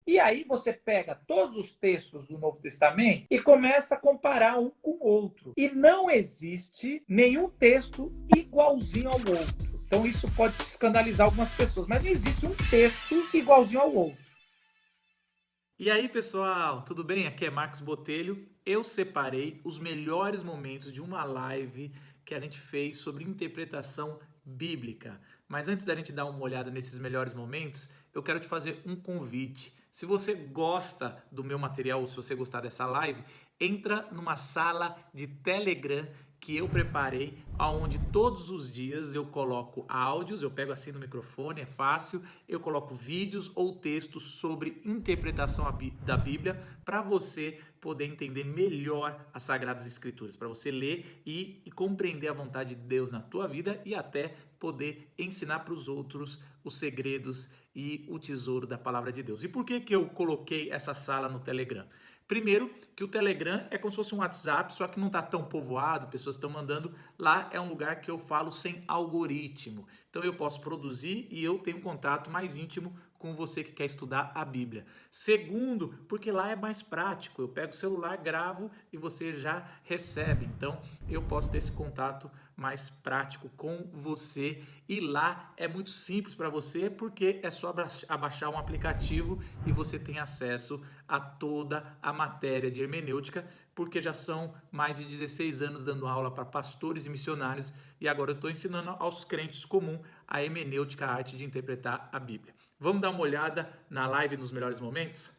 E aí você pega todos os textos do Novo Testamento e começa a comparar um com o outro. E não existe nenhum texto igualzinho ao outro. Então isso pode escandalizar algumas pessoas, mas não existe um texto igualzinho ao outro. E aí, pessoal, tudo bem? Aqui é Marcos Botelho. Eu separei os melhores momentos de uma live que a gente fez sobre interpretação bíblica. Mas antes da gente dar uma olhada nesses melhores momentos, eu quero te fazer um convite. Se você gosta do meu material ou se você gostar dessa live, entra numa sala de Telegram que eu preparei, onde todos os dias eu coloco áudios, eu pego assim no microfone, é fácil, eu coloco vídeos ou textos sobre interpretação da Bíblia para você poder entender melhor as Sagradas Escrituras, para você ler e compreender a vontade de Deus na tua vida e até poder ensinar para os outros os segredos e o tesouro da palavra de Deus. E por que eu coloquei essa sala no Telegram? Primeiro, que o Telegram é como se fosse um WhatsApp, só que não está tão povoado, pessoas estão mandando. Lá é um lugar que eu falo sem algoritmo. Então eu posso produzir e eu tenho um contato mais íntimo com você que quer estudar a Bíblia. Segundo, porque lá é mais prático. Eu pego o celular, gravo e você já recebe. Então eu posso ter esse contato mais prático com você. E lá é muito simples para você, porque é só abaixar um aplicativo e você tem acesso a toda a matéria de hermenêutica, porque já são mais de 16 anos dando aula para pastores e missionários e agora eu estou ensinando aos crentes comuns a hermenêutica, a arte de interpretar a Bíblia. Vamos dar uma olhada na live nos melhores momentos?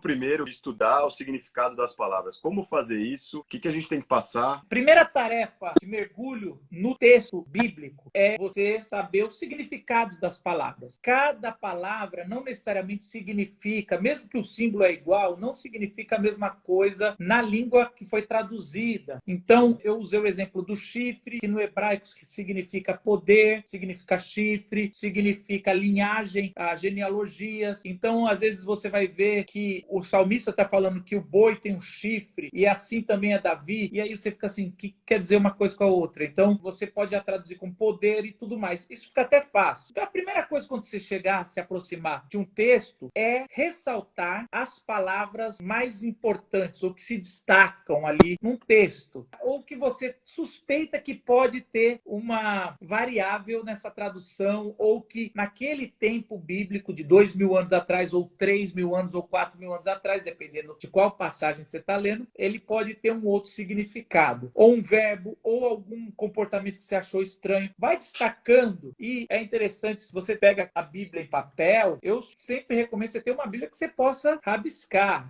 Primeiro, estudar o significado das palavras. Como fazer isso? O que a gente tem que passar? Primeira tarefa de mergulho no texto bíblico é você saber os significados das palavras. Cada palavra não necessariamente significa, mesmo que o símbolo é igual, não significa a mesma coisa na língua que foi traduzida. Então, eu usei o exemplo do chifre, que no hebraico significa poder, significa chifre, significa linhagem, genealogias. Então, às vezes você vai ver que o salmista está falando que o boi tem um chifre, e assim também é Davi, e aí você fica assim, o que quer dizer uma coisa com a outra? Então, você pode já traduzir com poder e tudo mais. Isso fica até fácil. Então, a primeira coisa quando você chegar, se aproximar de um texto, é ressaltar as palavras mais importantes, ou que se destacam ali num texto, ou que você suspeita que pode ter uma variável nessa tradução, ou que naquele tempo bíblico de 2.000 anos atrás, ou 3.000 anos, ou 4.000 anos atrás, dependendo de qual passagem você está lendo, ele pode ter um outro significado, ou um verbo, ou algum comportamento que você achou estranho. Vai destacando, e é interessante, se você pega a Bíblia em papel, eu sempre recomendo você ter uma Bíblia que você possa rabiscar.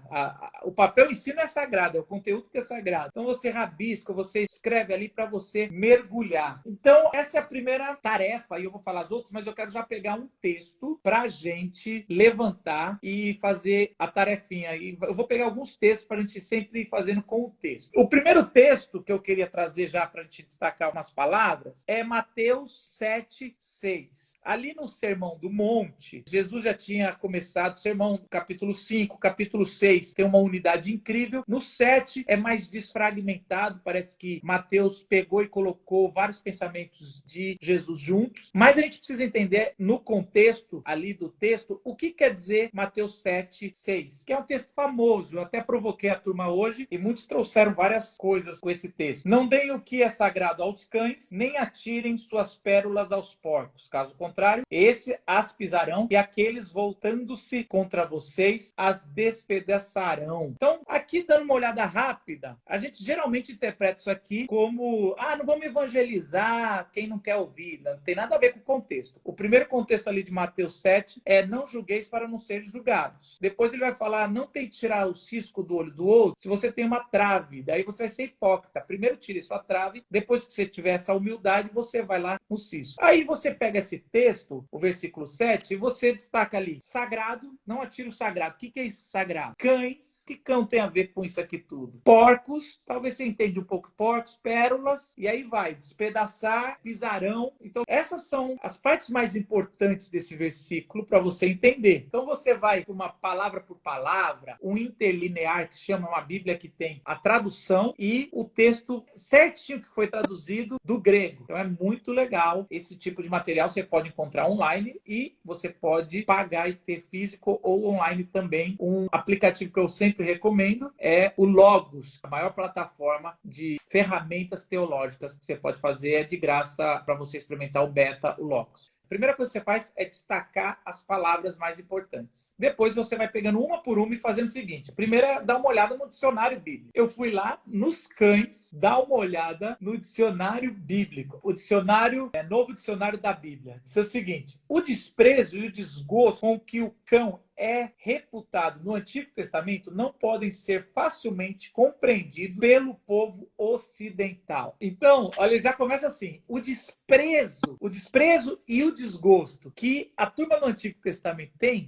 O papel em si não é sagrado, é o conteúdo que é sagrado. Então você rabisca, você escreve ali para você mergulhar. Então essa é a primeira tarefa, e eu vou falar as outras, mas eu quero já pegar um texto para a gente levantar e fazer a tarefinha. E eu vou pegar alguns textos para a gente sempre ir fazendo com o texto. O primeiro texto que eu queria trazer já para a gente destacar umas palavras é Mateus 7:6. Ali no Sermão do Monte, Jesus já tinha começado o sermão, capítulo 5, capítulo 6, tem uma unidade incrível. No 7 é mais desfragmentado, parece que Mateus pegou e colocou vários pensamentos de Jesus juntos, mas a gente precisa entender no contexto ali do texto o que quer dizer Mateus 7:6, que é um texto famoso. Eu até provoquei a turma hoje e muitos trouxeram várias coisas com esse texto. Não deem o que é sagrado aos cães, nem atirem suas pérolas aos porcos. Caso contrário, esse as pisarão e aqueles voltando-se contra vocês as despedaçarão. Então, aqui dando uma olhada rápida, a gente geralmente interpreta isso aqui como, não vamos evangelizar quem não quer ouvir. Não tem nada a ver com o contexto. O primeiro contexto ali de Mateus 7 é não julgueis para não serem julgados. Depois ele vai falar, não tem que tirar o cisco do olho do outro se você tem uma trave. Daí você vai ser hipócrita. Primeiro tire sua trave, depois que você tiver essa humildade, você vai lá no cisco. Aí você pega esse texto, o versículo 7, e você destaca ali, sagrado, não atira o sagrado. O que é isso sagrado? Cães, que cão tem a ver com isso aqui tudo? Porcos, talvez você entenda um pouco porcos, pérolas, e aí vai, despedaçar, pisarão. Então essas são as partes mais importantes desse versículo para você entender. Então você vai uma palavra por palavra, palavra, um interlinear, que chama uma Bíblia que tem a tradução e o texto certinho que foi traduzido do grego. Então é muito legal esse tipo de material. Você pode encontrar online e você pode pagar e ter físico ou online também. Um aplicativo que eu sempre recomendo é o Logos, a maior plataforma de ferramentas teológicas que você pode fazer. É de graça para você experimentar o beta, o Logos. A primeira coisa que você faz é destacar as palavras mais importantes. Depois você vai pegando uma por uma e fazendo o seguinte. A primeira é dar uma olhada no dicionário bíblico. Eu fui lá nos cães dar uma olhada no dicionário bíblico. O dicionário novo dicionário da Bíblia. Diz o seguinte: o desprezo e o desgosto com que o cão é reputado no Antigo Testamento não podem ser facilmente compreendidos pelo povo ocidental. Então, olha, já começa assim: o desprezo e o desgosto que a turma do Antigo Testamento tem,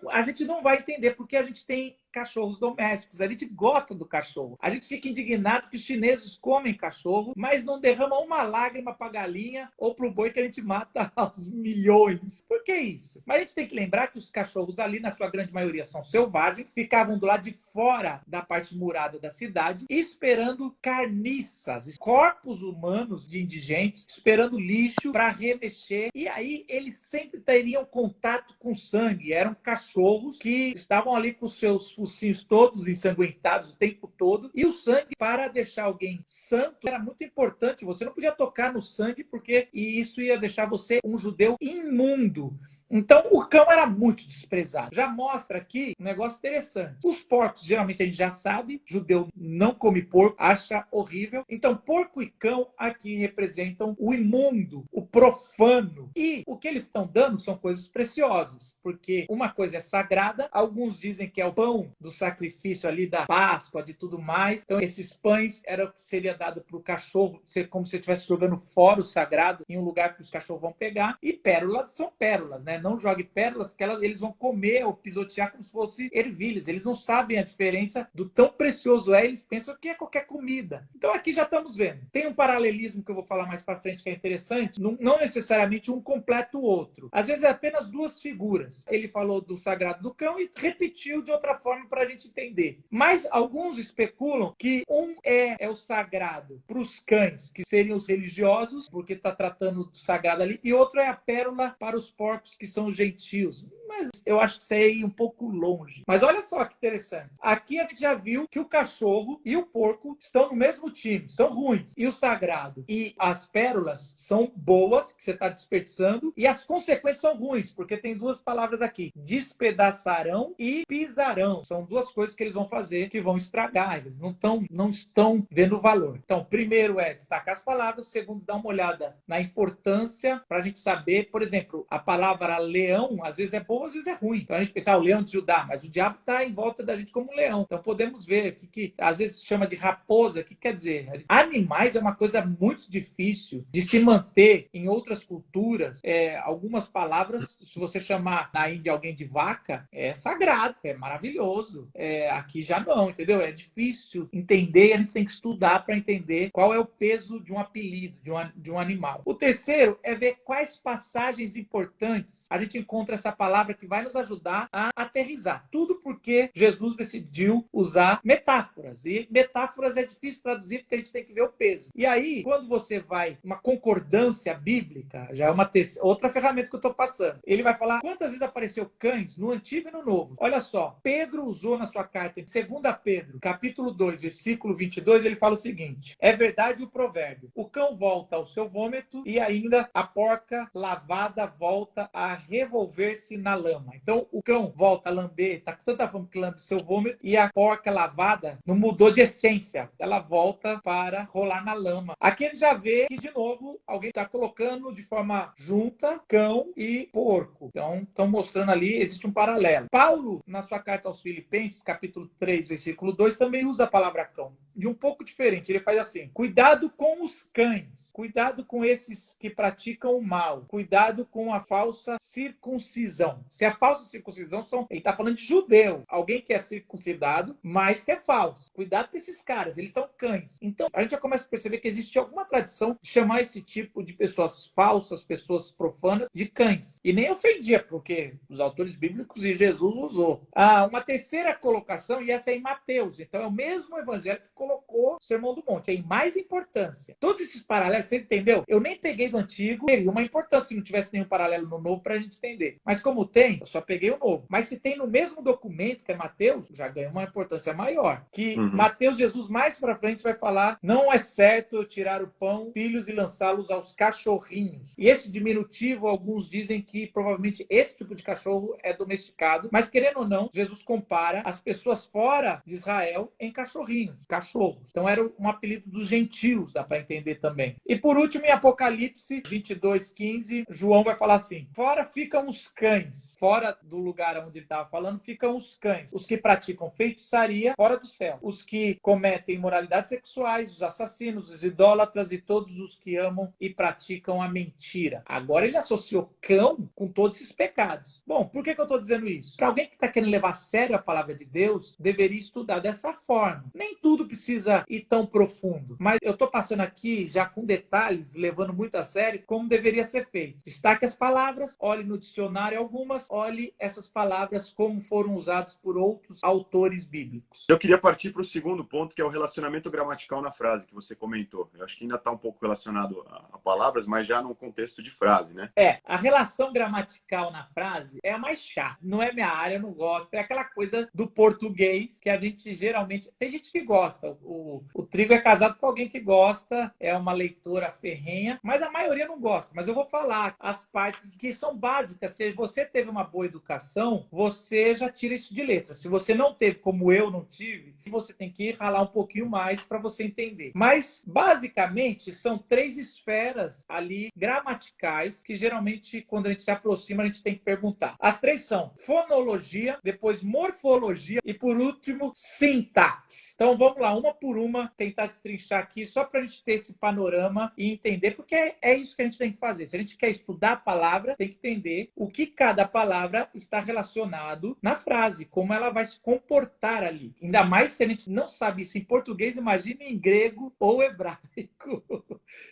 a gente não vai entender, porque a gente tem cachorros domésticos, a gente gosta do cachorro. A gente fica indignado que os chineses comem cachorro, mas não derramam uma lágrima para a galinha ou para o boi que a gente mata aos milhões. Por que isso? Mas a gente tem que lembrar que os cachorros ali, na sua grande maioria, são selvagens, ficavam do lado de fora da parte murada da cidade, esperando carniças, corpos humanos de indigentes, esperando lixo para remexer. E aí eles sempre teriam contato com sangue. Eram cachorros que estavam ali com seus focinhos todos ensanguentados o tempo todo. E o sangue, para deixar alguém santo, era muito importante. Você não podia tocar no sangue, porque isso ia deixar você um judeu imundo. Então, o cão era muito desprezado. Já mostra aqui um negócio interessante. Os porcos, geralmente a gente já sabe, judeu não come porco, acha horrível. Então, porco e cão aqui representam o imundo, o profano. E o que eles estão dando são coisas preciosas, porque uma coisa é sagrada, alguns dizem que é o pão do sacrifício ali da Páscoa, de tudo mais. Então, esses pães era o que seria dado para o cachorro, como se você estivesse jogando fora o sagrado em um lugar que os cachorros vão pegar. E pérolas são pérolas, né? Não jogue pérolas, porque eles vão comer ou pisotear como se fosse ervilhas. Eles não sabem a diferença do tão precioso é, eles pensam que é qualquer comida. Então aqui já estamos vendo. Tem um paralelismo que eu vou falar mais para frente que é interessante, não necessariamente um completa o outro. Às vezes é apenas duas figuras. Ele falou do sagrado do cão e repetiu de outra forma para a gente entender. Mas alguns especulam que um é o sagrado para os cães, que seriam os religiosos, porque está tratando do sagrado ali, e outro é a pérola para os porcos, que são gentios. Mas eu acho que isso aí é um pouco longe. Mas olha só que interessante. Aqui a gente já viu que o cachorro e o porco estão no mesmo time, são ruins. E o sagrado e as pérolas são boas, que você está desperdiçando, e as consequências são ruins, porque tem duas palavras aqui: despedaçarão e pisarão. São duas coisas que eles vão fazer que vão estragar. Eles não estão vendo o valor. Então, primeiro é destacar as palavras, segundo, dar uma olhada na importância para a gente saber, por exemplo, a palavra leão, às vezes é boa, às vezes é ruim. Então a gente pensa, o leão de Judá, mas o diabo está em volta da gente como um leão. Então podemos ver aqui que às vezes chama de raposa, que quer dizer, animais é uma coisa muito difícil de se manter em outras culturas. Algumas palavras, se você chamar na Índia alguém de vaca, é sagrado, é maravilhoso. Aqui já não, entendeu? É difícil entender e a gente tem que estudar para entender qual é o peso de um apelido, de um animal. O terceiro é ver quais passagens importantes a gente encontra essa palavra que vai nos ajudar a aterrizar. Tudo porque Jesus decidiu usar metáforas. E metáforas é difícil traduzir porque a gente tem que ver o peso. E aí, quando você vai uma concordância bíblica, já é uma outra ferramenta que eu estou passando. Ele vai falar quantas vezes apareceu cães no Antigo e no Novo. Olha só, Pedro usou na sua carta, em 2 Pedro, capítulo 2, versículo 22, ele fala o seguinte: é verdade o provérbio, o cão volta ao seu vômito e ainda a porca lavada volta a revolver-se na lama. Então, o cão volta a lamber, tá com tanta fome que lambe o seu vômito, e a porca lavada não mudou de essência. Ela volta para rolar na lama. Aqui ele já vê que, de novo, alguém está colocando de forma junta cão e porco. Então, estão mostrando ali, existe um paralelo. Paulo, na sua carta aos Filipenses, capítulo 3, versículo 2, também usa a palavra cão. De um pouco diferente. Ele faz assim: cuidado com os cães, cuidado com esses que praticam o mal, cuidado com a falsa circuncisão. Se a falsa circuncisão ele está falando de judeu, Alguém que é circuncidado, mas que é falso. Cuidado com esses caras, eles são cães. Então, a gente já começa a perceber que existe alguma tradição de chamar esse tipo de pessoas falsas, pessoas profanas, de cães. E nem ofendia, porque os autores bíblicos e Jesus usou. Uma terceira colocação, e essa é em Mateus. Então, é o mesmo evangelho que colocou o Sermão do Monte. Tem mais importância. Todos esses paralelos, você entendeu? Eu nem peguei do antigo, teria uma importância se não tivesse nenhum paralelo no novo para a gente entender. Mas como tem, eu só peguei o novo. Mas se tem no mesmo documento, que é Mateus, já ganha uma importância maior. Que Mateus, Jesus, mais para frente, vai falar: não é certo tirar o pão, filhos, e lançá-los aos cachorrinhos. E esse diminutivo, alguns dizem que provavelmente esse tipo de cachorro é domesticado. Mas querendo ou não, Jesus compara as pessoas fora de Israel em cachorrinhos, cachorros. Então era um apelido dos gentios, dá para entender também. E por último, em Apocalipse 22:15, João vai falar assim: fora ficam os cães. Fora do lugar onde ele estava falando, ficam os cães. Os que praticam feitiçaria, fora do céu. Os que cometem imoralidades sexuais, os assassinos, os idólatras e todos os que amam e praticam a mentira. Agora ele associou cão com todos esses pecados. Bom, por que eu estou dizendo isso? Para alguém que está querendo levar a sério a palavra de Deus, deveria estudar dessa forma. Nem tudo precisa ir tão profundo, mas eu estou passando aqui já com detalhes, levando muito a sério, como deveria ser feito. Destaque as palavras, olhe no dicionário algumas, olhe essas palavras como foram usadas por outros autores bíblicos. Eu queria partir para o segundo ponto, que é o relacionamento gramatical na frase, que você comentou. Eu acho que ainda está um pouco relacionado a palavras, mas já no contexto de frase, né? A relação gramatical na frase é a mais chata. Não é minha área, eu não gosto. É aquela coisa do português que a gente geralmente... Tem gente que gosta. O Trigo é casado com alguém que gosta, é uma leitora ferrenha, mas a maioria não gosta. Mas eu vou falar as partes que são básicas. Se você teve uma boa educação, você já tira isso de letra. Se você não teve, como eu não tive, você tem que ralar um pouquinho mais para você entender. Mas, basicamente, são 3 esferas ali gramaticais que, geralmente, quando a gente se aproxima, a gente tem que perguntar. As 3 são fonologia, depois morfologia e, por último, sintaxe. Então, vamos lá, uma por uma, tentar destrinchar aqui, só para a gente ter esse panorama e entender, porque é isso que a gente tem que fazer. Se a gente quer estudar a palavra, tem que entender o que cada palavra está relacionado na frase, como ela vai se comportar ali. Ainda mais se a gente não sabe isso em português, imagine em grego ou hebraico.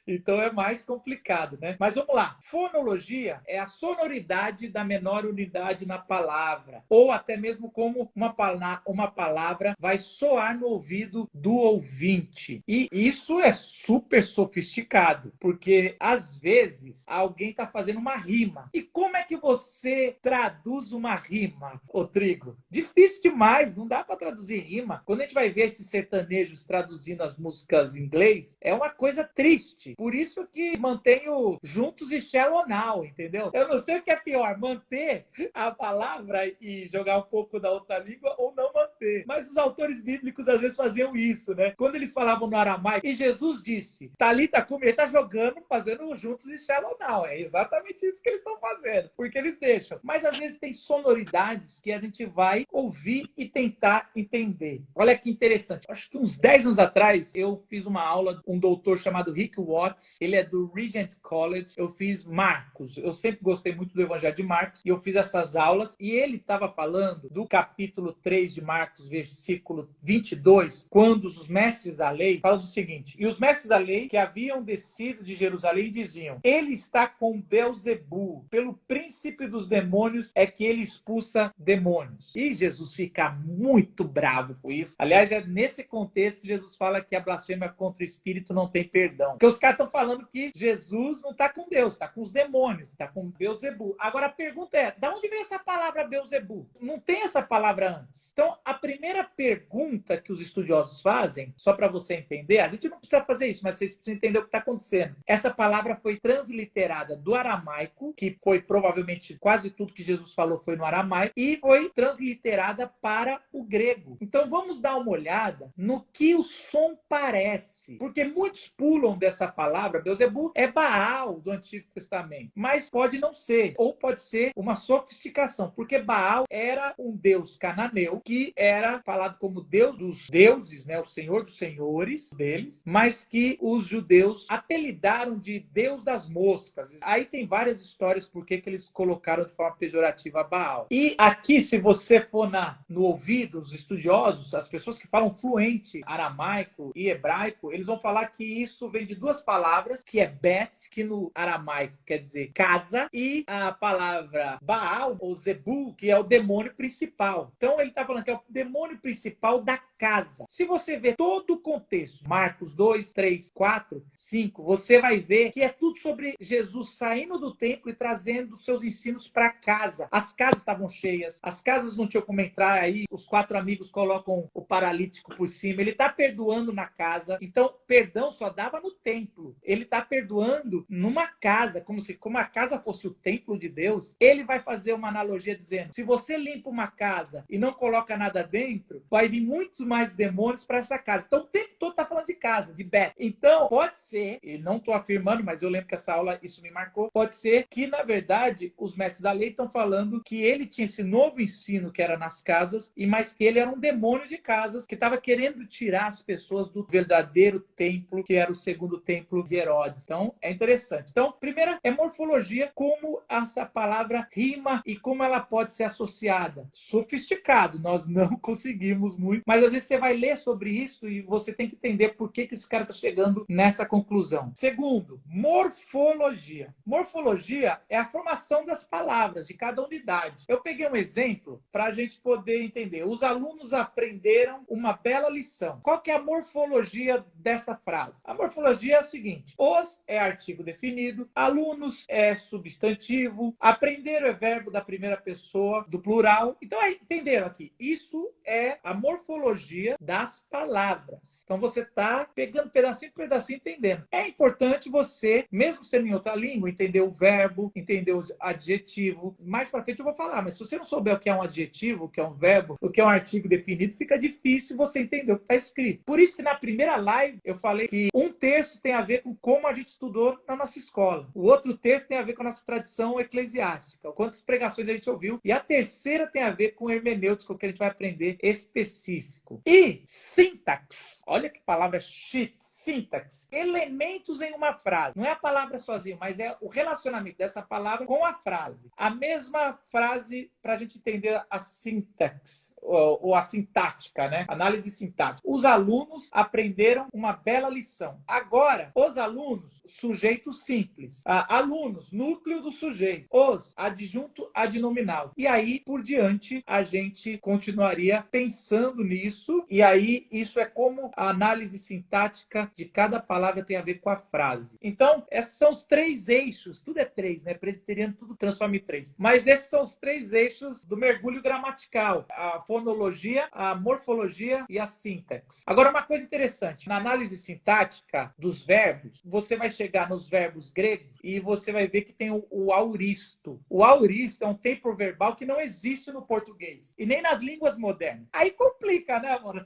Então é mais complicado, né? Mas vamos lá. Fonologia é a sonoridade da menor unidade na palavra, ou até mesmo como uma palavra vai soar no ouvido do ouvinte. E isso é super sofisticado, porque às vezes alguém está fazendo uma rima. E como é que você traduz uma rima, ô Trigo? Difícil demais, não dá para traduzir rima. Quando a gente vai ver esses sertanejos traduzindo as músicas em inglês, é uma coisa triste. Por isso que mantenho juntos e Shallow Now, entendeu? Eu não sei o que é pior, manter a palavra e jogar um pouco da outra língua ou não manter. Mas os autores bíblicos às vezes faziam isso, né? Quando eles falavam no aramaico, e Jesus disse, Talita cumi, ele está jogando, fazendo juntos e Shallow Now. É exatamente isso que eles estão fazendo, porque eles deixam. Mas às vezes tem sonoridades que a gente vai ouvir e tentar entender. Olha que interessante. Acho que uns 10 anos atrás eu fiz uma aula com um doutor chamado Rick Watts. Ele é do Regent College. Eu fiz Marcos. Eu sempre gostei muito do Evangelho de Marcos e eu fiz essas aulas. E ele estava falando do capítulo 3 de Marcos, versículo 22, quando os mestres da lei falam o seguinte: e os mestres da lei que haviam descido de Jerusalém diziam: ele está com Beelzebu, pelo príncipe dos demônios é que ele expulsa demônios. E Jesus fica muito bravo com isso. Aliás, é nesse contexto que Jesus fala que a blasfêmia contra o Espírito não tem perdão. Porque os caras estão falando que Jesus não está com Deus, está com os demônios, está com Beelzebu. Agora a pergunta é, de onde vem essa palavra Beelzebu? Não tem essa palavra antes. Então, a primeira pergunta que os estudiosos fazem, só para você entender, a gente não precisa fazer isso, mas vocês precisam entender o que está acontecendo. Essa palavra foi transliterada do aramaico, que foi provavelmente quase tudo que Jesus falou foi no aramaico, e foi transliterada para o grego. Então, vamos dar uma olhada no que o som parece. Porque muitos pulam dessa palavra. Beelzebu é Baal do Antigo Testamento. Mas pode não ser. Ou pode ser uma sofisticação. Porque Baal era um deus cananeu que era falado como Deus dos deuses, né? O Senhor dos senhores deles, mas que os judeus apelidaram de Deus das moscas. Aí tem várias histórias por que eles colocaram de forma pejorativa Baal. E aqui, se você for no ouvido, os estudiosos, as pessoas que falam fluente aramaico e hebraico, eles vão falar que isso vem de duas palavras, que é Bet, que no aramaico quer dizer casa, e a palavra Baal, ou Zebu, que é o demônio principal. Então ele está falando que é o demônio principal da casa. Se você ver todo o contexto, Marcos 2, 3, 4, 5, você vai ver que é tudo sobre Jesus saindo do templo e trazendo seus ensinos para casa. As casas estavam cheias, as casas não tinham como entrar, aí os 4 amigos colocam o paralítico por cima. Ele está perdoando na casa. Então, perdão só dava no templo. Ele está perdoando numa casa, como a casa fosse o templo de Deus. Ele vai fazer uma analogia dizendo, se você limpa uma casa e não coloca nada dentro, vai vir muitos mais demônios para essa casa. Então, o tempo todo está falando de casa, de Bet. Então, pode ser, e não estou afirmando, mas eu lembro que essa aula, isso me marcou, pode ser que, na verdade, os mestres da lei estão falando que ele tinha esse novo ensino que era nas casas, mas que ele era um demônio de casas, que estava querendo tirar as pessoas do verdadeiro templo, que era o segundo templo de Herodes. Então, é interessante. Então, primeiro é morfologia, como essa palavra rima e como ela pode ser associada. Sofisticado, nós não conseguimos muito, mas às vezes você vai ler sobre isso e você tem que entender por que esse cara está chegando nessa conclusão. Segundo, morfologia. Morfologia é a formação das palavras de cada unidade. Eu peguei um exemplo para a gente poder entender. Os alunos aprenderam uma bela lição. Qual que é a morfologia dessa frase? A morfologia é o seguinte: os é artigo definido, alunos é substantivo, aprenderam é verbo da primeira pessoa, do plural. Então, entenderam aqui? Isso é a morfologia das palavras. Então, você está pegando pedacinho por pedacinho, entendendo. É importante você, mesmo sendo em outra língua, entender o verbo, entender o adjetivo. Mais para frente eu vou falar, mas se você não souber o que é um adjetivo, o que é um verbo, o que é um artigo definido, fica difícil você entender o que está escrito. Por isso que na primeira live eu falei que um terço tem a ver com como a gente estudou na nossa escola. O outro terço tem a ver com a nossa tradição eclesiástica, quantas pregações a gente ouviu. E a terceira tem a ver com hermenêutica, que a gente vai aprender específico. E sintaxe. Olha que palavra chique. Sintaxe. Elementos em uma frase. Não é a palavra sozinha, mas é o relacionamento dessa palavra com a frase. A mesma frase para a gente entender a sintaxe. Ou a sintática, né? Análise sintática. Os alunos aprenderam uma bela lição. Agora, os alunos, sujeito simples. Alunos, núcleo do sujeito. Os, adjunto adnominal. E aí, por diante, a gente continuaria pensando nisso. E aí, isso é como a análise sintática de cada palavra tem a ver com a frase. Então, esses são os 3 eixos. Tudo é 3, né? Presbiteriano tudo transforma em 3. Mas esses são os 3 eixos do mergulho gramatical. A fonologia, a morfologia e a sintaxe. Agora, uma coisa interessante. Na análise sintática dos verbos, você vai chegar nos verbos gregos e você vai ver que tem o auristo. O auristo é um tempo verbal que não existe no português e nem nas línguas modernas. Aí complica, né, mano?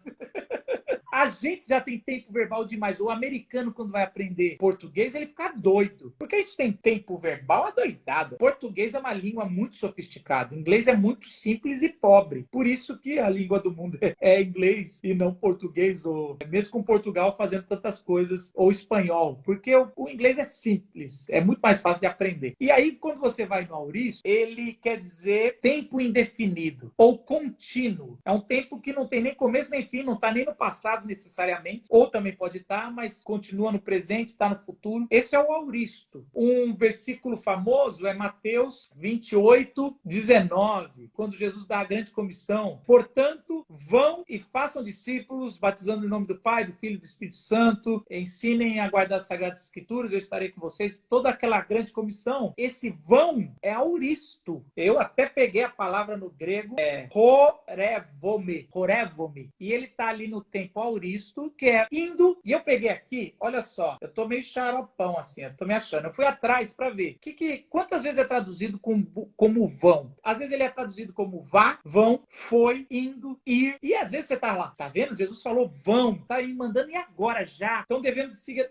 A gente já tem tempo verbal demais. O americano, quando vai aprender português, ele fica doido. Porque a gente tem tempo verbal adoidado. Português é uma língua muito sofisticada. Inglês é muito simples e pobre. Por isso que a língua do mundo é inglês e não português, ou mesmo com Portugal fazendo tantas coisas, ou espanhol. Porque o inglês é simples. É muito mais fácil de aprender. E aí, quando você vai no auristo, ele quer dizer tempo indefinido ou contínuo. É um tempo que não tem nem começo nem fim, não está nem no passado necessariamente, ou também pode estar, mas continua no presente, está no futuro. Esse é o auristo. Um versículo famoso é Mateus 28, 19, quando Jesus dá a grande comissão. Portanto, vão e façam discípulos, batizando em nome do Pai, do Filho e do Espírito Santo, ensinem a guardar as Sagradas Escrituras, eu estarei com vocês. Toda aquela grande comissão, esse vão é auristo. Eu até peguei a palavra no grego, horevome, e ele está ali no tempo auristo, que é indo. E eu peguei aqui, olha só, eu tô meio xaropão assim, eu tô me achando. Eu fui atrás para ver quantas vezes é traduzido como vão. Às vezes ele é traduzido como vá, vão, foi, indo, ir. E às vezes você tá lá, tá vendo? Jesus falou vão, tá aí mandando e agora já. Então devemos seguir.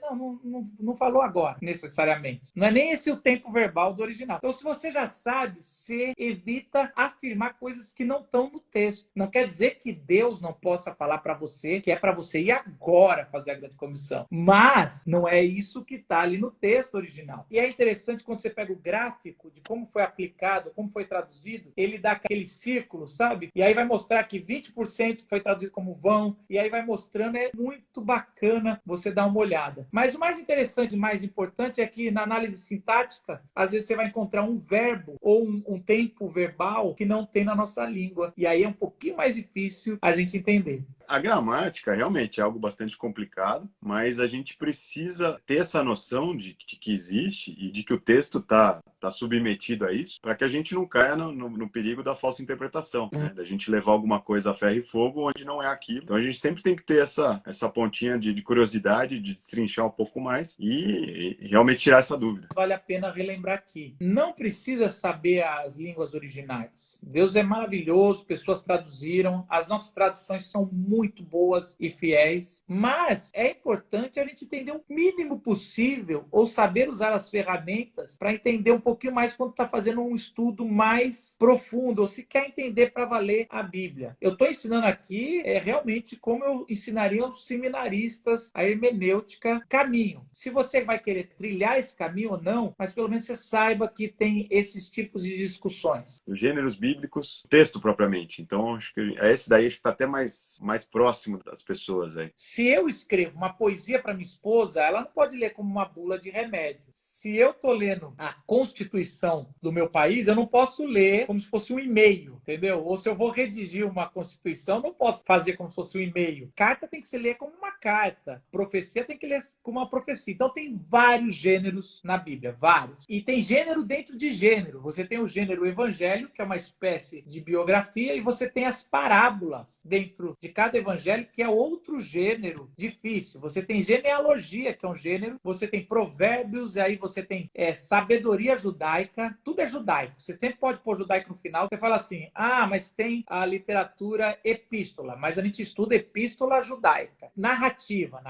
Não falou agora, necessariamente. Não é nem esse o tempo verbal do original. Então, se você já sabe, você evita afirmar coisas que não estão no texto. Não quer dizer que Deus não possa falar para você que é para você ir agora fazer a grande comissão. Mas não é isso que está ali no texto original. E é interessante quando você pega o gráfico de como foi aplicado, como foi traduzido, ele dá aquele círculo, sabe? E aí vai mostrar que 20% foi traduzido como vão, e aí vai mostrando, é muito bacana você dar uma olhada. Mas o mais interessante e mais importante é que na análise sintática, às vezes você vai encontrar um verbo ou um tempo verbal que não tem na nossa língua. E aí é um pouquinho mais difícil a gente entender. A gramática realmente é algo bastante complicado, mas a gente precisa ter essa noção de que existe e de que o texto está submetido a isso, para que a gente não caia no perigo da falsa interpretação, né? Da gente levar alguma coisa a ferro e fogo onde não é aquilo. Então a gente sempre tem que ter essa pontinha de curiosidade, de destrinchar um pouco mais e realmente tirar essa dúvida. Vale a pena relembrar aqui. Não precisa saber as línguas originais. Deus é maravilhoso, pessoas traduziram, as nossas traduções são muito boas e fiéis, mas é importante a gente entender o mínimo possível ou saber usar as ferramentas para entender um pouquinho mais quando está fazendo um estudo mais profundo ou se quer entender para valer a Bíblia. Eu estou ensinando aqui realmente como eu ensinaria aos seminaristas a hermenêutica caminho. Se você vai querer trilhar esse caminho ou não, mas pelo menos você saiba que tem esses tipos de discussões. Os gêneros bíblicos, texto propriamente. Então acho que esse daí está até mais próximo das pessoas aí. Se eu escrevo uma poesia para minha esposa, ela não pode ler como uma bula de remédio. Se eu estou lendo a Constituição do meu país, eu não posso ler como se fosse um e-mail, entendeu? Ou se eu vou redigir uma Constituição, não posso fazer como se fosse um e-mail. Carta tem que se ler como uma carta. Profecia tem que ler como uma profecia. Então tem vários gêneros na Bíblia, vários. E tem gênero dentro de gênero. Você tem o gênero evangelho, que é uma espécie de biografia, e você tem as parábolas dentro de cada evangelho, que é outro gênero difícil. Você tem genealogia, que é um gênero, você tem provérbios, e aí você tem sabedoria judaica, tudo é judaico. Você sempre pode pôr judaico no final. Você fala assim, mas tem a literatura epístola, mas a gente estuda epístola judaica. Narrativa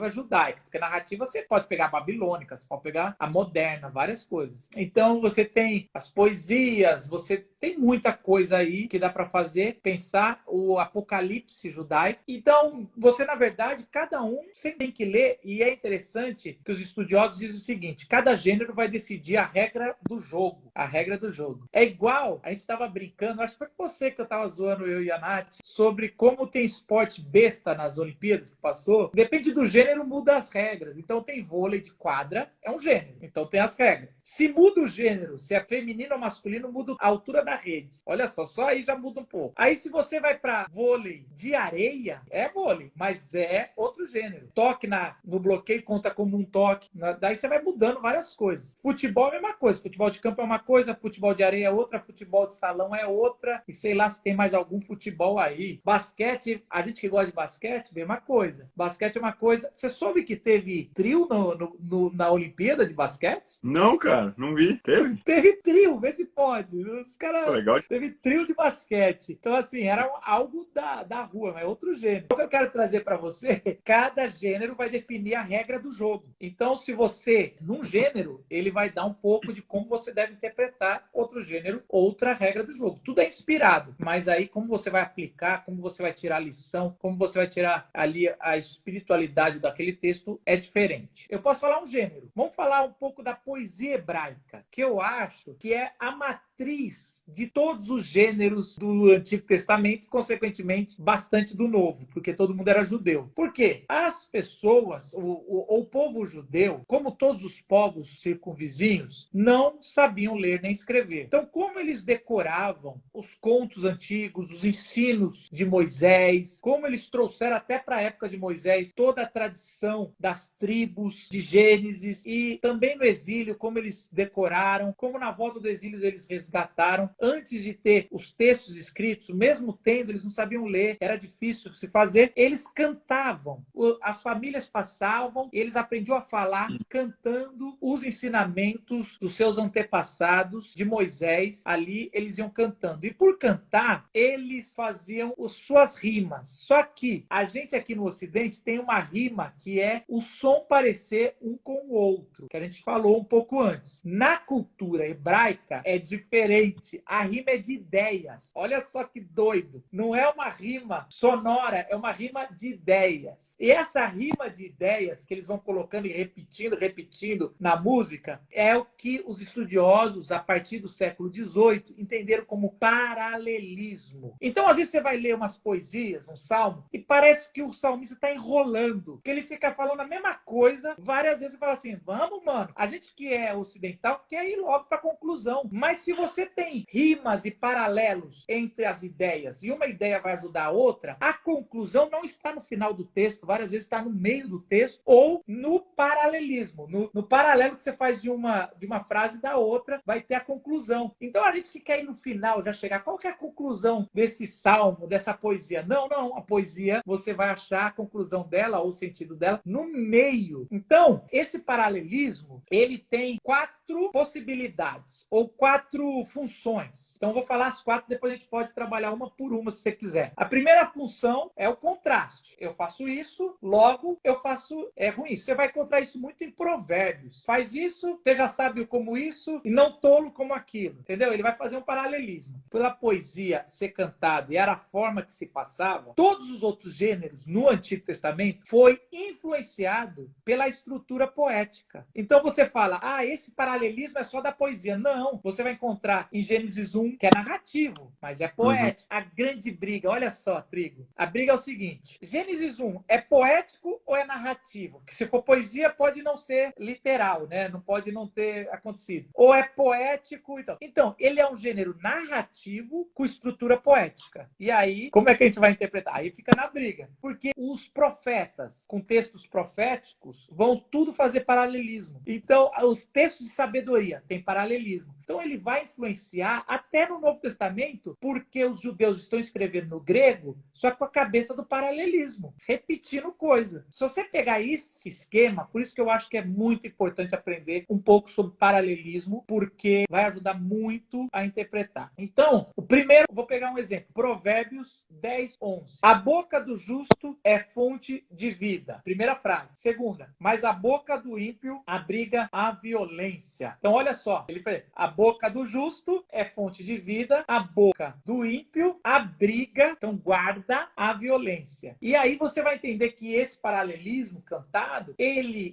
judaica, porque narrativa você pode pegar a babilônica, você pode pegar a moderna, várias coisas. Então você tem as poesias, você tem muita coisa aí que dá para fazer, pensar o apocalipse judaico. Então, você, na verdade, cada um sempre tem que ler, e é interessante que os estudiosos dizem o seguinte, cada gênero vai decidir a regra do jogo. A regra do jogo. É igual, a gente estava brincando, acho que foi com você que eu estava zoando, eu e a Nath, sobre como tem esporte besta nas Olimpíadas que passou. Depende do gênero, muda as regras. Então tem vôlei de quadra, é um gênero. Então tem as regras. Se muda o gênero, se é feminino ou masculino, muda a altura da rede. Olha só aí já muda um pouco. Aí se você vai para vôlei de areia, é vôlei, mas é outro gênero. Toque no bloqueio conta como um toque. Daí você vai mudando várias coisas. Futebol é a mesma coisa. Futebol de campo é uma coisa, futebol de areia é outra, futebol de salão é outra. E sei lá se tem mais algum futebol aí. Basquete, a gente que gosta de basquete, mesma coisa. Basquete é uma coisa. Você soube que teve trio na Olimpíada de basquete? Não, cara, não vi. Teve? Teve trio, vê se pode. Os caras. Legal. Teve trio de basquete. Então, assim, era algo da rua, mas é outro gênero. O que eu quero trazer para você, cada gênero vai definir a regra do jogo. Então, se você, num gênero, ele vai dar um pouco de como você deve interpretar outro gênero, outra regra do jogo. Tudo é inspirado, mas aí como você vai aplicar, como você vai tirar a lição, como você vai tirar ali a espiritualidade daquele texto é diferente. Eu posso falar um gênero. Vamos falar um pouco da poesia hebraica, que eu acho que é a matriz de todos os gêneros do Antigo Testamento e, consequentemente, bastante do Novo, porque todo mundo era judeu. Por quê? As pessoas, o povo judeu, como todos os povos circunvizinhos, não sabiam ler nem escrever. Então, como eles decoravam os contos antigos, os ensinos de Moisés, como eles trouxeram até para a época de Moisés toda a tradição das tribos de Gênesis e também no exílio, como eles decoraram, como na volta do exílio eles resgataram resgataram antes de ter os textos escritos, mesmo tendo, eles não sabiam ler, era difícil se fazer, eles cantavam. As famílias passavam, eles aprendiam a falar cantando os ensinamentos dos seus antepassados, de Moisés, ali eles iam cantando. E por cantar, eles faziam as suas rimas. Só que a gente aqui no Ocidente tem uma rima que é o som parecer um com o outro, que a gente falou um pouco antes. Na cultura hebraica é diferente. A rima é de ideias. Olha só que doido. Não é uma rima sonora, é uma rima de ideias. E essa rima de ideias que eles vão colocando e repetindo na música é o que os estudiosos, a partir do século XVIII, entenderam como paralelismo. Então, às vezes você vai ler umas poesias, um salmo, e parece que o salmista está enrolando, que ele fica falando a mesma coisa várias vezes e fala assim, vamos, mano, a gente que é ocidental quer ir logo para a conclusão. Mas se você tem rimas e paralelos entre as ideias e uma ideia vai ajudar a outra, a conclusão não está no final do texto, várias vezes está no meio do texto ou no paralelismo, no paralelo que você faz de uma frase da outra, vai ter a conclusão. Então a gente que quer ir no final já chegar, qual que é a conclusão desse salmo, dessa poesia? Não, a poesia você vai achar a conclusão dela ou o sentido dela no meio. Então, esse paralelismo, ele tem 4 possibilidades ou 4 funções. Então, eu vou falar as 4, depois a gente pode trabalhar uma por uma, se você quiser. A primeira função é o contraste. Eu faço isso, logo eu faço ruim. Você vai encontrar isso muito em Provérbios. Faz isso, você já sabe como isso, e não tolo como aquilo. Entendeu? Ele vai fazer um paralelismo. Pela poesia ser cantada e era a forma que se passava, todos os outros gêneros no Antigo Testamento foi influenciado pela estrutura poética. Então você fala, esse paralelismo é só da poesia. Não, você vai encontrar em Gênesis 1, que é narrativo, mas é poético. A grande briga, olha só, Trigo, a briga é o seguinte, Gênesis 1 é poético ou é narrativo? Porque se for poesia, pode não ser literal, né? Não pode não ter acontecido. Ou é poético, então ele é um gênero narrativo com estrutura poética. E aí, como é que a gente vai interpretar? Aí fica na briga. Porque os profetas, com textos proféticos, vão tudo fazer paralelismo. Então, os textos de sabedoria têm paralelismo. Então, ele vai influenciar até no Novo Testamento, porque os judeus estão escrevendo no grego, só com a cabeça do paralelismo, repetindo coisa. Se você pegar esse esquema, por isso que eu acho que é muito importante aprender um pouco sobre paralelismo, porque vai ajudar muito a interpretar. Então, o primeiro, vou pegar um exemplo, Provérbios 10, 11. A boca do justo é fonte de vida. Primeira frase. Segunda, mas a boca do ímpio abriga a violência. Então, olha só, ele fala, a boca do justo é fonte de vida, a boca do ímpio abriga, então guarda a violência. E aí você vai entender que esse paralelismo cantado,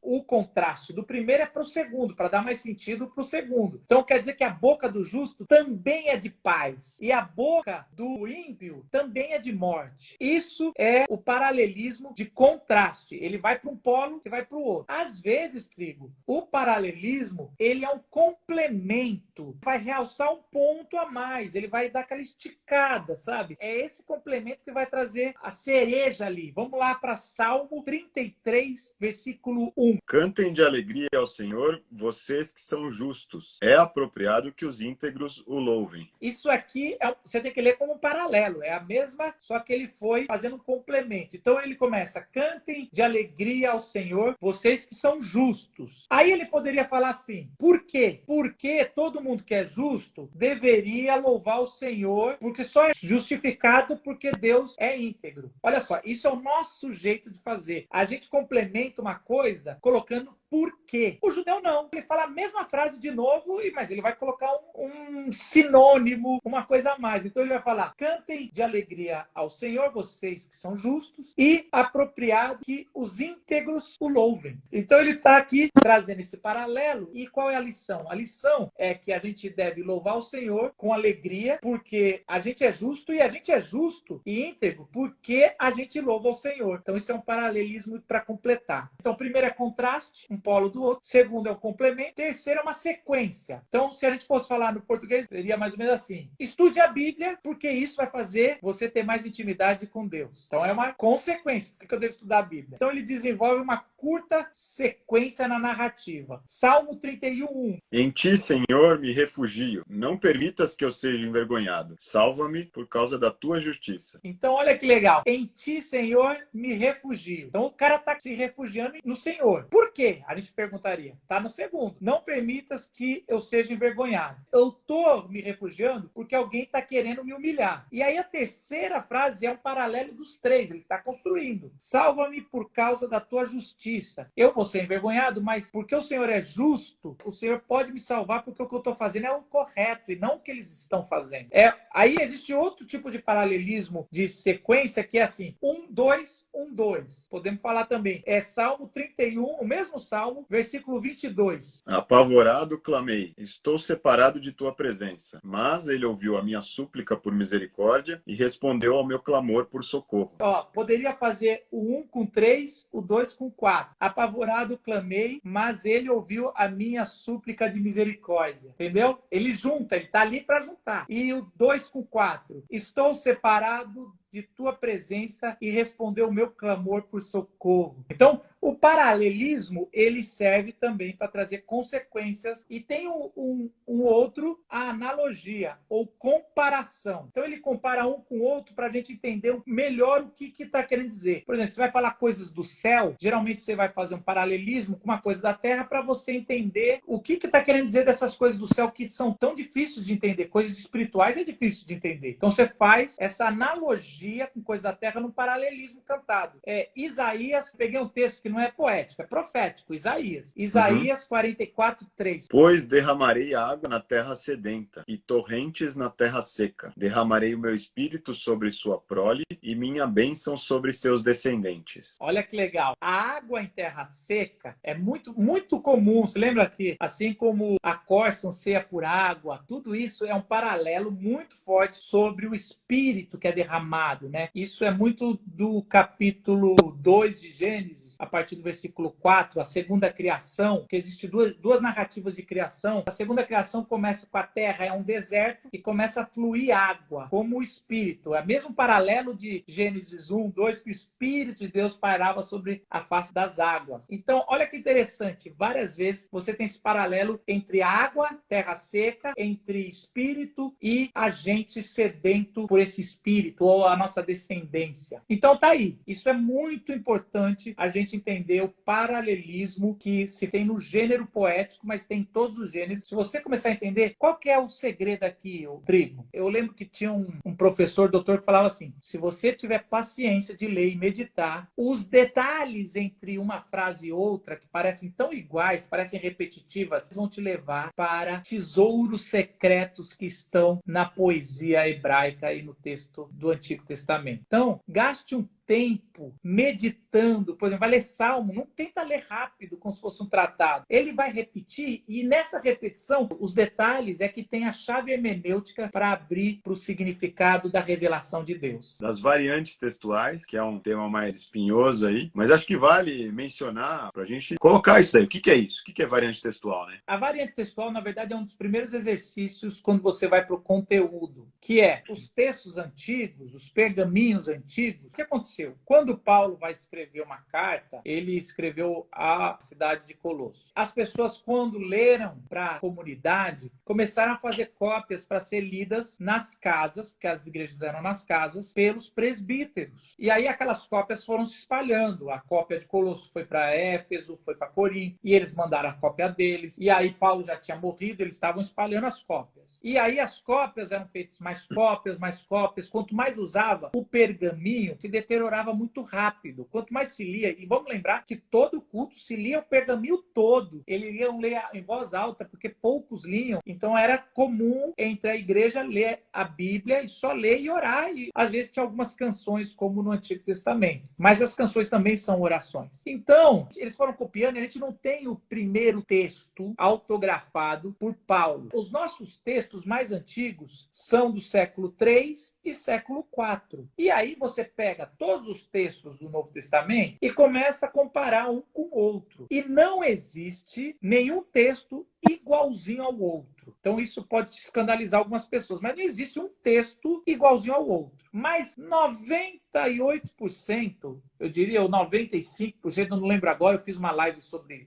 o contraste do primeiro é para o segundo, para dar mais sentido para o segundo. Então quer dizer que a boca do justo também é de paz e a boca do ímpio também é de morte. Isso é o paralelismo de contraste. Ele vai para um polo e vai para o outro. Às vezes, Trigo, o paralelismo, ele é um complemento. Vai realçar um ponto a mais. Ele vai dar aquela esticada, sabe? É esse complemento que vai trazer a cereja ali. Vamos lá para Salmo 33, versículo 1. Cantem de alegria ao Senhor, vocês que são justos. É apropriado que os íntegros o louvem. Isso aqui, você tem que ler como um paralelo. É a mesma, só que ele foi fazendo um complemento. Então ele começa, cantem de alegria ao Senhor, vocês que são justos. Aí ele poderia falar assim, por quê? Porque todo mundo que é justo deveria louvar o Senhor, porque só é justificado porque Deus é íntegro. Olha só, isso é o nosso jeito de fazer. A gente complementa uma coisa colocando por quê. O judeu não. Ele fala a mesma frase de novo, mas ele vai colocar um sinônimo, uma coisa a mais. Então ele vai falar, cantem de alegria ao Senhor, vocês que são justos, e apropriado que os íntegros o louvem. Então ele está aqui trazendo esse paralelo. E qual é a lição? A lição é que a gente deve louvar o Senhor com alegria, porque a gente é justo, e a gente é justo e íntegro porque a gente louva o Senhor. Então isso é um paralelismo para completar. Então primeiro é contraste, um polo do outro. Segundo é o complemento. Terceiro é uma sequência. Então, se a gente fosse falar no português, seria mais ou menos assim. Estude a Bíblia, porque isso vai fazer você ter mais intimidade com Deus. Então, é uma consequência. Por que eu devo estudar a Bíblia? Então, ele desenvolve uma curta sequência na narrativa. Salmo 31:1. Em ti, Senhor, me refugio. Não permitas que eu seja envergonhado. Salva-me por causa da tua justiça. Então, olha que legal. Em ti, Senhor, me refugio. Então, o cara está se refugiando no Senhor. Por quê? A gente perguntaria. Está no segundo. Não permitas que eu seja envergonhado. Eu estou me refugiando porque alguém está querendo me humilhar. E aí, a terceira frase é um paralelo dos três. Ele está construindo. Salva-me por causa da tua justiça. Eu vou ser envergonhado, mas porque o Senhor é justo, o Senhor pode me salvar porque o que eu estou fazendo é o correto e não o que eles estão fazendo. Aí existe outro tipo de paralelismo de sequência que é assim, 1, 2, 1, 2. Podemos falar também. É Salmo 31, o mesmo Salmo, versículo 22. Apavorado clamei, estou separado de tua presença. Mas ele ouviu a minha súplica por misericórdia e respondeu ao meu clamor por socorro. Poderia fazer o 1 com 3, o 2 com 4. Apavorado clamei, mas ele ouviu a minha súplica de misericórdia. Entendeu? Ele junta, ele está ali para juntar. E o 2 com 4. Estou separado de tua presença e respondeu o meu clamor por socorro. Então, o paralelismo, ele serve também para trazer consequências. E tem um outro, a analogia ou comparação. Então, ele compara um com o outro para a gente entender melhor o que está querendo dizer. Por exemplo, você vai falar coisas do céu, geralmente você vai fazer um paralelismo com uma coisa da terra para você entender o que está querendo dizer dessas coisas do céu que são tão difíceis de entender. Coisas espirituais é difícil de entender. Então, você faz essa analogia com coisa da terra no paralelismo cantado. Isaías, peguei um texto que não é poético, é profético, Isaías. Isaías 44:3. Pois derramarei água na terra sedenta e torrentes na terra seca. Derramarei o meu espírito sobre sua prole e minha bênção sobre seus descendentes. Olha que legal. A água em terra seca é muito, muito comum. Você lembra que, assim como a corça anseia por água, tudo isso é um paralelo muito forte sobre o espírito que é derramado. Né? Isso é muito do capítulo 2 de Gênesis, a partir do versículo 4, a segunda criação, que existe duas narrativas de criação. A segunda criação começa com a terra, é um deserto, e começa a fluir água, como o Espírito. É o mesmo paralelo de Gênesis 1, 2, que o Espírito de Deus pairava sobre a face das águas. Então, olha que interessante, várias vezes você tem esse paralelo entre água, terra seca, entre Espírito e a gente sedento por esse Espírito, ou a nossa descendência. Então tá aí. Isso é muito importante a gente entender o paralelismo que se tem no gênero poético, mas tem em todos os gêneros. Se você começar a entender qual que é o segredo aqui, o trigo. Eu lembro que tinha um professor, doutor, que falava assim, se você tiver paciência de ler e meditar, os detalhes entre uma frase e outra, que parecem tão iguais, parecem repetitivas, vão te levar para tesouros secretos que estão na poesia hebraica e no texto do Antigo Testamento. Então, gaste um tempo meditando, por exemplo, vai ler Salmo, não tenta ler rápido, como se fosse um tratado. Ele vai repetir e nessa repetição, os detalhes é que tem a chave hermenêutica para abrir para o significado da revelação de Deus. Das variantes textuais, que é um tema mais espinhoso aí, mas acho que vale mencionar para a gente colocar isso aí. O que é isso? O que é variante textual, né? A variante textual, na verdade, é um dos primeiros exercícios quando você vai para o conteúdo, que é os textos antigos, os pergaminhos antigos. O que aconteceu? Quando Paulo vai escrever uma carta, ele escreveu à cidade de Colosso. As pessoas, quando leram para a comunidade, começaram a fazer cópias para ser lidas nas casas, porque as igrejas eram nas casas, pelos presbíteros. E aí aquelas cópias foram se espalhando. A cópia de Colosso foi para Éfeso, foi para Corinto, e eles mandaram a cópia deles. E aí Paulo já tinha morrido, eles estavam espalhando as cópias. E aí as cópias eram feitas mais cópias, mais cópias. Quanto mais usava, o pergaminho se deteriorava muito rápido. Quanto mais se lia, e vamos lembrar que todo culto se lia o pergaminho todo. Eles iam ler em voz alta, porque poucos liam. Então era comum entre a igreja ler a Bíblia e só ler e orar. E às vezes tinha algumas canções, como no Antigo Testamento. Mas as canções também são orações. Então, eles foram copiando e a gente não tem o primeiro texto autografado por Paulo. Os nossos textos mais antigos são do século 3 e século 4. E aí você pega todos os textos do Novo Testamento e começa a comparar um com o outro. E não existe nenhum texto igualzinho ao outro. Então isso pode escandalizar algumas pessoas, mas não existe um texto igualzinho ao outro. Mas 98%, eu diria, ou 95%, eu não lembro agora, eu fiz uma live sobre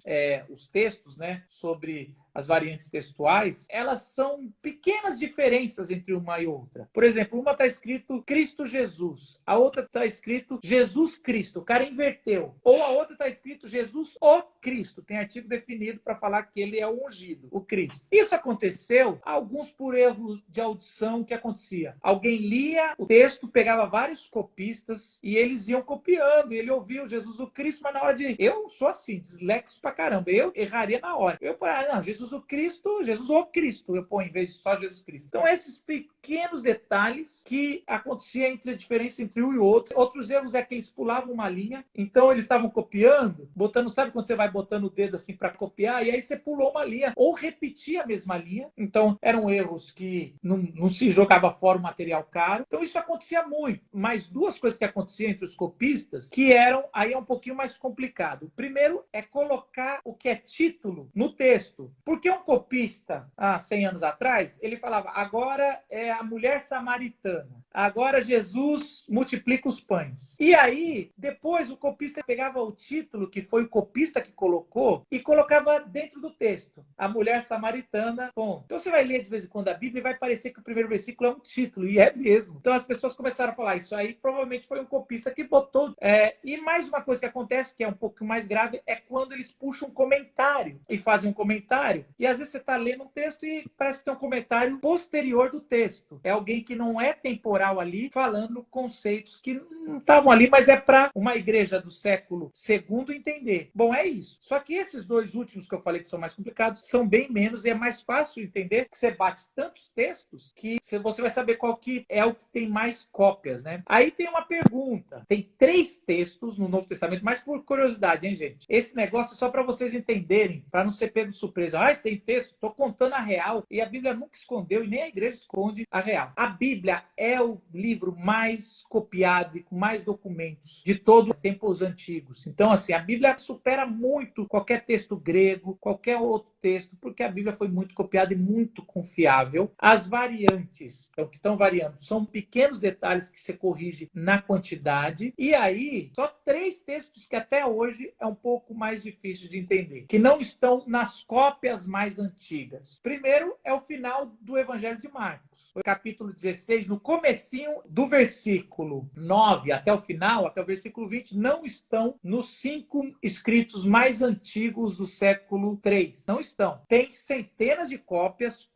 os textos, né? Sobre as variantes textuais, elas são pequenas diferenças entre uma e outra. Por exemplo, uma está escrito Cristo Jesus, a outra está escrito Jesus Cristo, o cara inverteu. Ou a outra está escrito Jesus o Cristo, tem artigo definido para falar que ele é o ungido, o Cristo. Isso aconteceu, alguns por erros de audição, que acontecia. Alguém lia o texto, pegava vários copistas e eles iam copiando, e ele ouvia o Jesus o Cristo, mas na hora de... Eu sou assim, dislexo pra caramba, eu erraria na hora. Eu não, Jesus o Cristo, Jesus o Cristo, eu ponho em vez de só Jesus Cristo. Então, esses pequenos detalhes que acontecia entre a diferença entre um e outro. Outros erros é que eles pulavam uma linha, então eles estavam copiando, botando, sabe quando você vai botando o dedo assim para copiar, e aí você pulou uma linha, ou repetia a mesma linha. Então, eram erros que não se jogava fora o material caro. Então, isso acontecia muito. Mas duas coisas que aconteciam entre os copistas, que eram, aí é um pouquinho mais complicado. O primeiro é colocar o que é título no texto. Porque um copista, há 100 anos atrás, ele falava, agora é a mulher samaritana. Agora Jesus multiplica os pães. E aí, depois o copista pegava o título, que foi o copista que colocou, e colocava dentro do texto. A mulher samaritana, bom. Então você vai ler de vez em quando a Bíblia e vai parecer que o primeiro versículo é um título, e é mesmo. Então as pessoas começaram a falar, isso aí provavelmente foi um copista que botou. E mais uma coisa que acontece, que é um pouco mais grave, é quando eles puxam um comentário e fazem um comentário, e às vezes você está lendo um texto e parece que tem um comentário posterior do texto. É alguém que não é temporal ali, falando conceitos que não estavam ali, mas é para uma igreja do século II entender. Bom, é isso. Só que esses dois últimos que eu falei que são mais complicados, são bem menos, e é mais fácil entender que você bate tantos textos que você vai saber qual que é o que tem mais cópias, né? Aí tem uma pergunta. Tem 3 textos no Novo Testamento, mas por curiosidade, hein, gente? Esse negócio é só para vocês entenderem, para não ser pego de surpresa. Ai, tem texto, tô contando a real, e a Bíblia nunca escondeu, e nem a igreja esconde a real. A Bíblia é o livro mais copiado e com mais documentos de todo o tempos antigos. Então, assim, a Bíblia supera muito qualquer texto grego, qualquer outro texto, porque a Bíblia foi muito copiada e muito confiável. As variantes, então, que estão variando, são pequenos detalhes que você corrige na quantidade. E aí, só 3 textos que até hoje é um pouco mais difícil de entender, que não estão nas cópias mais antigas. Primeiro é o final do Evangelho de Marcos, o capítulo 16, no comecinho do versículo 9 até o final, até o versículo 20, não estão nos 5 escritos mais antigos do século 3. Não estão. Tem centenas de cópias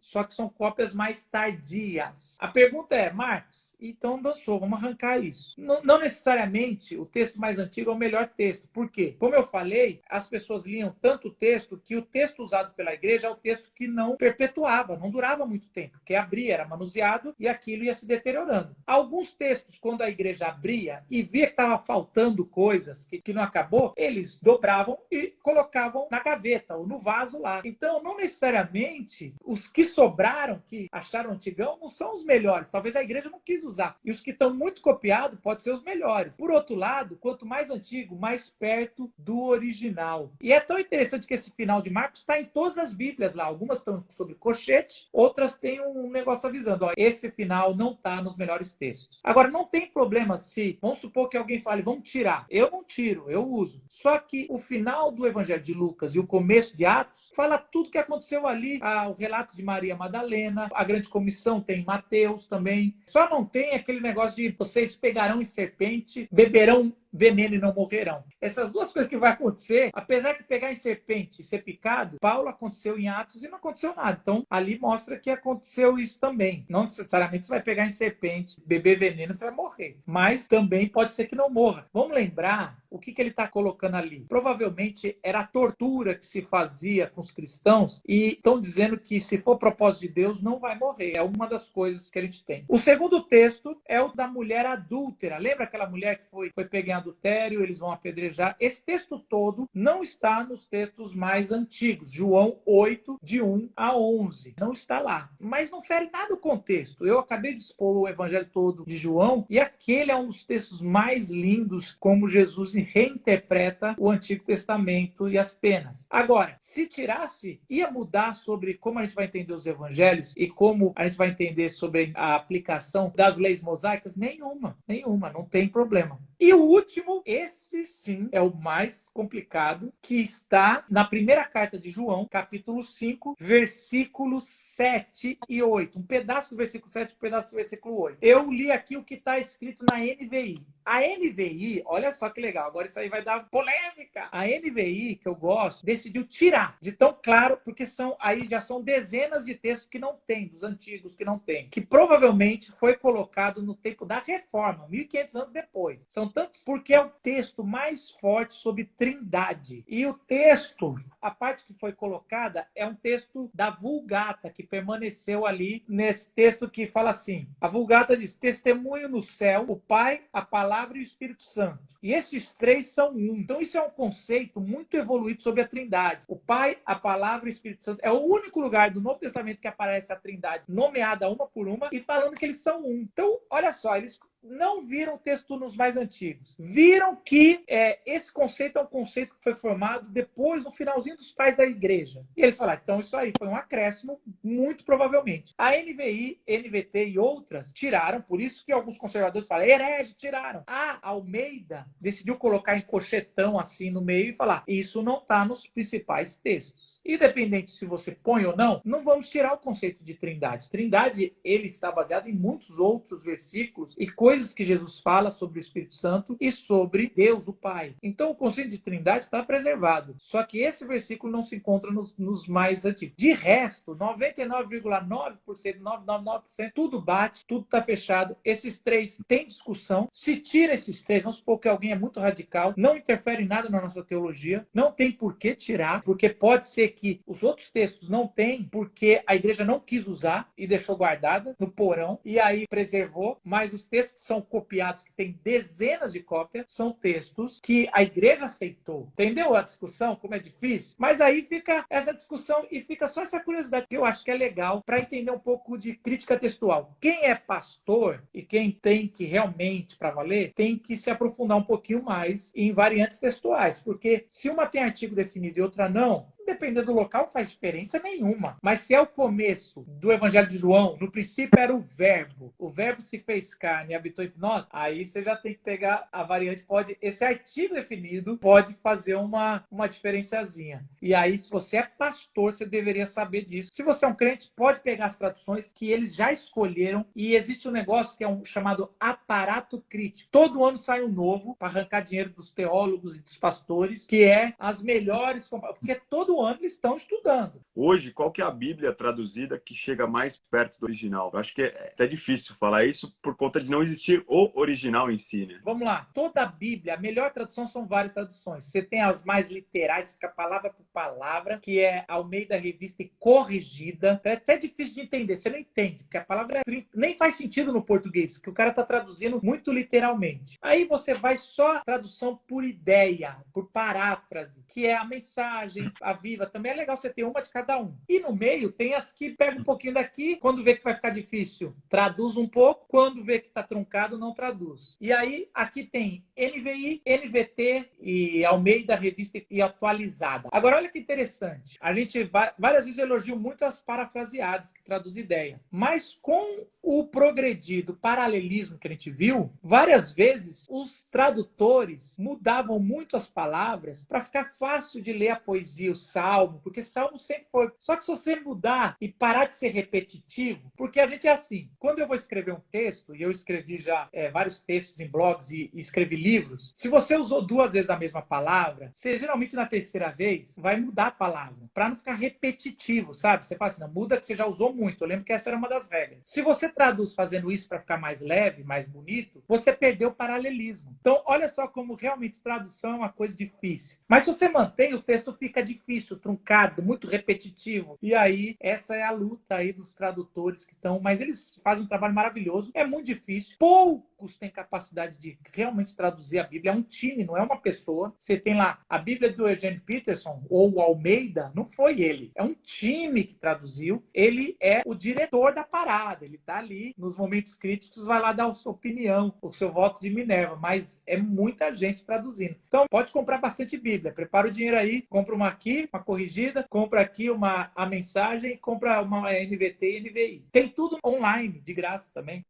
só que são cópias mais tardias. A pergunta é, Marcos, então dançou, vamos arrancar isso. Não necessariamente o texto mais antigo é o melhor texto. Por quê? Como eu falei, as pessoas liam tanto o texto que o texto usado pela igreja é o texto que não perpetuava, não durava muito tempo, porque abria, era manuseado e aquilo ia se deteriorando. Alguns textos, quando a igreja abria e via que estava faltando coisas, que não acabou, eles dobravam e colocavam na gaveta ou no vaso lá. Então, não necessariamente os que sobraram, que acharam antigão, não são os melhores. Talvez a igreja não quis usar. E os que estão muito copiados podem ser os melhores. Por outro lado, quanto mais antigo, mais perto do original. E é tão interessante que esse final de Marcos está em todas as Bíblias lá. Algumas estão sobre colchete, outras têm um negócio avisando. Ó, esse final não está nos melhores textos. Agora, não tem problema se, vamos supor que alguém fale, vamos tirar. Eu não tiro, eu uso. Só que o final do Evangelho de Lucas e o começo de Atos fala tudo o que aconteceu ali. O relato de Maria Madalena, a grande comissão tem Mateus também. Só não tem aquele negócio de vocês pegarão em serpente, beberão veneno e não morrerão. Essas duas coisas que vai acontecer, apesar de pegar em serpente e ser picado, Paulo aconteceu em Atos e não aconteceu nada. Então, ali mostra que aconteceu isso também. Não necessariamente você vai pegar em serpente, beber veneno, você vai morrer. Mas também pode ser que não morra. Vamos lembrar o que ele está colocando ali. Provavelmente era a tortura que se fazia com os cristãos e estão dizendo que se for propósito de Deus, não vai morrer. É uma das coisas que a gente tem. O segundo texto é o da mulher adúltera. Lembra aquela mulher que foi pegar adultério, eles vão apedrejar. Esse texto todo não está nos textos mais antigos. João 8, de 1 a 11. Não está lá. Mas não fere nada o contexto. Eu acabei de expor o evangelho todo de João e aquele é um dos textos mais lindos como Jesus reinterpreta o Antigo Testamento e as penas. Agora, se tirasse, ia mudar sobre como a gente vai entender os evangelhos e como a gente vai entender sobre a aplicação das leis mosaicas? Nenhuma, não tem problema. E o último, esse sim é o mais complicado, que está na primeira carta de João, capítulo 5, versículos 7 e 8. Um pedaço do versículo 7 e um pedaço do versículo 8. Eu li aqui o que está escrito na NVI. A NVI, olha só que legal, agora isso aí vai dar polêmica. A NVI, que eu gosto, decidiu tirar de tão claro, porque aí já são dezenas de textos que não tem, dos antigos que não tem, que provavelmente foi colocado no tempo da Reforma, 1500 anos depois. São tantos, porque é o texto mais forte sobre Trindade. E o texto, a parte que foi colocada, é um texto da Vulgata, que permaneceu ali nesse texto que fala assim, a Vulgata diz, testemunho no céu, o Pai, a Palavra e o Espírito Santo. E esses três são um. Então isso é um conceito muito evoluído sobre a Trindade. O Pai, a Palavra e o Espírito Santo. É o único lugar do Novo Testamento que aparece a Trindade nomeada uma por uma e falando que eles são um. Então, olha só, eles não viram o texto nos mais antigos. Viram que esse conceito é um conceito que foi formado depois, no finalzinho dos pais da igreja. E eles falaram, então isso aí foi um acréscimo, muito provavelmente. A NVI, NVT e outras tiraram, por isso que alguns conservadores falam, herege, tiraram. A Almeida decidiu colocar em cochetão assim no meio e falar, isso não está nos principais textos. Independente se você põe ou não, não vamos tirar o conceito de Trindade. Trindade, ele está baseado em muitos outros versículos e coisas que Jesus fala sobre o Espírito Santo e sobre Deus, o Pai. Então, o conceito de Trindade está preservado. Só que esse versículo não se encontra nos mais antigos. De resto, 99,9%, 999%, tudo bate, tudo está fechado. Esses três têm discussão. Se tira esses três, vamos supor que alguém é muito radical, não interfere em nada na nossa teologia, não tem por que tirar, porque pode ser que os outros textos não têm, porque a igreja não quis usar e deixou guardada no porão, e aí preservou, mas os textos que são copiados, que tem dezenas de cópias, são textos que a igreja aceitou. Entendeu a discussão? Como é difícil? Mas aí fica essa discussão e fica só essa curiosidade que eu acho que é legal para entender um pouco de crítica textual. Quem é pastor e quem tem que realmente, para valer, tem que se aprofundar um pouquinho mais em variantes textuais, porque se uma tem artigo definido e outra não, dependendo do local, faz diferença nenhuma. Mas se é o começo do Evangelho de João, no princípio era o verbo se fez carne e habitou entre nós, aí você já tem que pegar a variante, esse artigo definido pode fazer uma diferenciazinha. E aí, se você é pastor, você deveria saber disso. Se você é um crente, pode pegar as traduções que eles já escolheram e existe um negócio que é chamado aparato crítico. Todo ano sai um novo para arrancar dinheiro dos teólogos e dos pastores, que é as melhores, porque todo ano eles estão estudando. Hoje, qual que é a Bíblia traduzida que chega mais perto do original? Eu acho que é até difícil falar isso por conta de não existir o original em si, né? Vamos lá. Toda a Bíblia, a melhor tradução são várias traduções. Você tem as mais literais, fica palavra por palavra, que é Almeida Revista e Corrigida. É até difícil de entender. Você não entende, porque a palavra nem faz sentido no português, que o cara está traduzindo muito literalmente. Aí você vai só tradução por ideia, por paráfrase, que é a mensagem, a Viva. Também é legal você ter uma de cada um. E no meio tem as que pegam um pouquinho daqui, quando vê que vai ficar difícil, traduz um pouco, quando vê que está truncado, não traduz. E aí, aqui tem NVI, NVT e Almeida Revista e Atualizada. Agora, olha que interessante. A gente várias vezes elogio muito as parafraseadas, que traduz ideia. Mas com o progredido paralelismo que a gente viu, várias vezes os tradutores mudavam muito as palavras para ficar fácil de ler a poesia, o salmo, porque salmo sempre foi. Só que se você mudar e parar de ser repetitivo, porque a gente é assim, quando eu vou escrever um texto, e eu escrevi já vários textos em blogs e escrevi livros, se você usou 2 vezes a mesma palavra, você geralmente na terceira vez vai mudar a palavra, para não ficar repetitivo, sabe? Você fala assim, não, muda que você já usou muito. Eu lembro que essa era uma das regras. Se você traduz fazendo isso para ficar mais leve, mais bonito, você perdeu o paralelismo. Então, olha só como realmente tradução é uma coisa difícil. Mas se você mantém, o texto fica difícil, truncado, muito repetitivo. E aí, essa é a luta aí dos tradutores que estão... Mas eles fazem um trabalho maravilhoso. É muito difícil. Poucos poucos têm capacidade de realmente traduzir a Bíblia. É um time, não é uma pessoa. Você tem lá a Bíblia do Eugene Peterson ou o Almeida, não foi ele. É um time que traduziu. Ele é o diretor da parada. Ele está ali nos momentos críticos, vai lá dar a sua opinião, o seu voto de Minerva. Mas é muita gente traduzindo. Então, pode comprar bastante Bíblia. Prepara o dinheiro aí, compra uma aqui, uma corrigida, compra aqui a mensagem, compra uma NVT e NVI. Tem tudo online, de graça também.